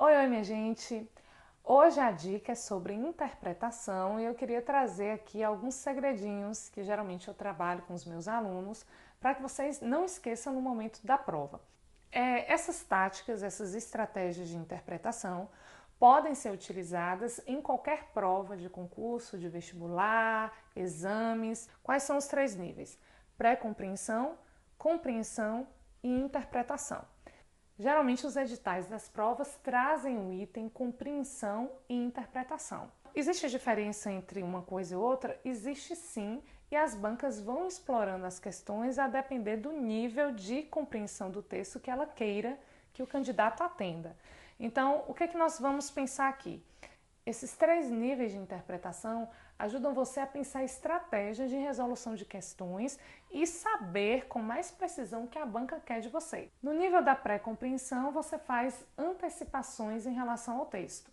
Oi, minha gente! Hoje a dica é sobre interpretação e eu queria trazer aqui alguns segredinhos que geralmente eu trabalho com os meus alunos para que vocês não esqueçam no momento da prova. Essas táticas, essas estratégias de interpretação podem ser utilizadas em qualquer prova de concurso, de vestibular, exames. Quais são os 3 níveis? Pré-compreensão, compreensão e interpretação. Geralmente os editais das provas trazem o item compreensão e interpretação. Existe diferença entre uma coisa e outra? Existe sim, e as bancas vão explorando as questões a depender do nível de compreensão do texto que ela queira que o candidato atenda. Então, o que é que nós vamos pensar aqui? Esses 3 níveis de interpretação ajudam você a pensar estratégias de resolução de questões e saber com mais precisão o que a banca quer de você. No nível da pré-compreensão, você faz antecipações em relação ao texto.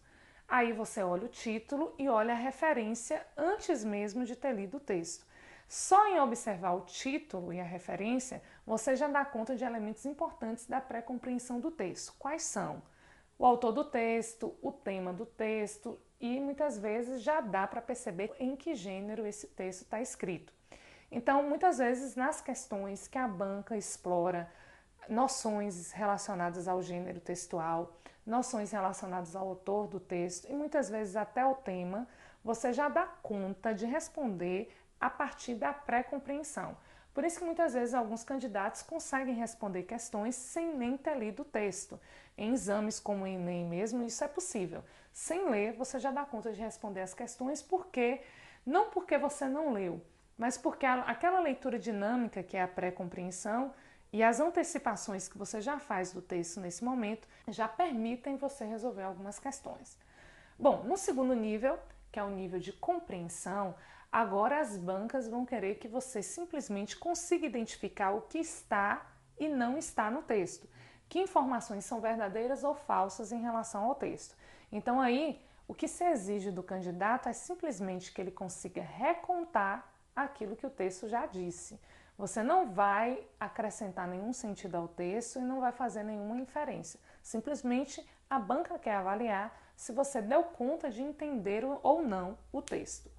Aí você olha o título e olha a referência antes mesmo de ter lido o texto. Só em observar o título e a referência, você já dá conta de elementos importantes da pré-compreensão do texto. Quais são? O autor do texto, o tema do texto e muitas vezes já dá para perceber em que gênero esse texto está escrito. Então, muitas vezes nas questões que a banca explora noções relacionadas ao gênero textual, noções relacionadas ao autor do texto e muitas vezes até ao tema, você já dá conta de responder a partir da pré-compreensão. Por isso que muitas vezes alguns candidatos conseguem responder questões sem nem ter lido o texto. Em exames como o Enem mesmo, isso é possível. Sem ler, você já dá conta de responder as questões, não porque você não leu, mas porque aquela leitura dinâmica que é a pré-compreensão e as antecipações que você já faz do texto nesse momento já permitem você resolver algumas questões. Bom, no segundo nível, que é o nível de compreensão, agora as bancas vão querer que você simplesmente consiga identificar o que está e não está no texto. Que informações são verdadeiras ou falsas em relação ao texto. Então aí, o que se exige do candidato é simplesmente que ele consiga recontar aquilo que o texto já disse. Você não vai acrescentar nenhum sentido ao texto e não vai fazer nenhuma inferência. Simplesmente a banca quer avaliar se você deu conta de entender ou não o texto.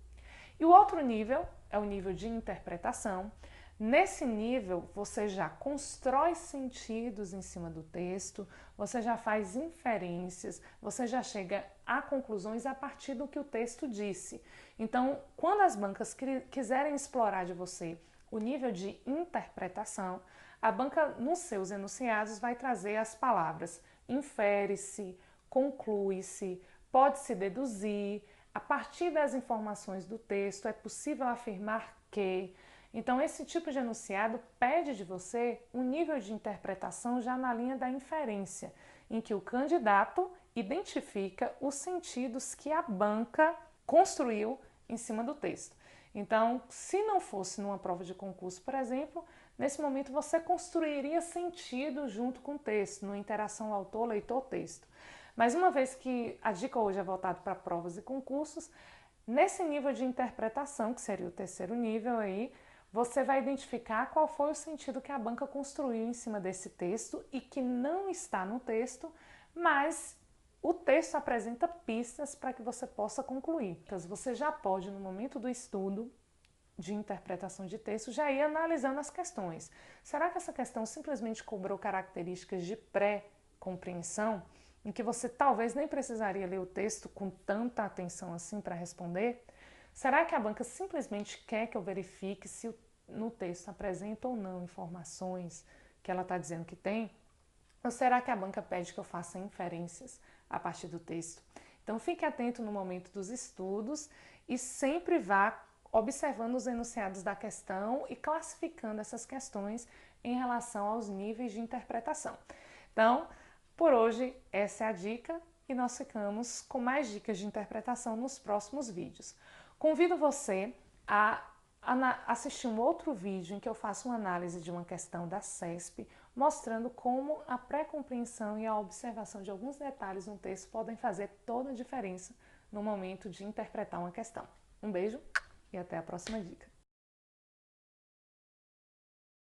E o outro nível é o nível de interpretação. Nesse nível, você já constrói sentidos em cima do texto, você já faz inferências, você já chega a conclusões a partir do que o texto disse. Então, quando as bancas quiserem explorar de você o nível de interpretação, a banca, nos seus enunciados, vai trazer as palavras infere-se, conclui-se, pode-se deduzir, a partir das informações do texto é possível afirmar que. Então, esse tipo de enunciado pede de você um nível de interpretação já na linha da inferência, em que o candidato identifica os sentidos que a banca construiu em cima do texto. Então, se não fosse numa prova de concurso, por exemplo, nesse momento você construiria sentido junto com o texto, numa interação autor, leitor, texto. Mas uma vez que a dica hoje é voltada para provas e concursos, nesse nível de interpretação, que seria o terceiro nível aí, você vai identificar qual foi o sentido que a banca construiu em cima desse texto e que não está no texto, mas o texto apresenta pistas para que você possa concluir. Então, você já pode, no momento do estudo de interpretação de texto, já ir analisando as questões. Será que essa questão simplesmente cobrou características de pré-compreensão, em que você talvez nem precisaria ler o texto com tanta atenção assim para responder? Será que a banca simplesmente quer que eu verifique se no texto apresenta ou não informações que ela está dizendo que tem? Ou será que a banca pede que eu faça inferências a partir do texto? Então fique atento no momento dos estudos e sempre vá observando os enunciados da questão e classificando essas questões em relação aos níveis de interpretação. Então, por hoje, essa é a dica e nós ficamos com mais dicas de interpretação nos próximos vídeos. Convido você a assistir um outro vídeo em que eu faço uma análise de uma questão da CESP, mostrando como a pré-compreensão e a observação de alguns detalhes no texto podem fazer toda a diferença no momento de interpretar uma questão. Um beijo e até a próxima dica.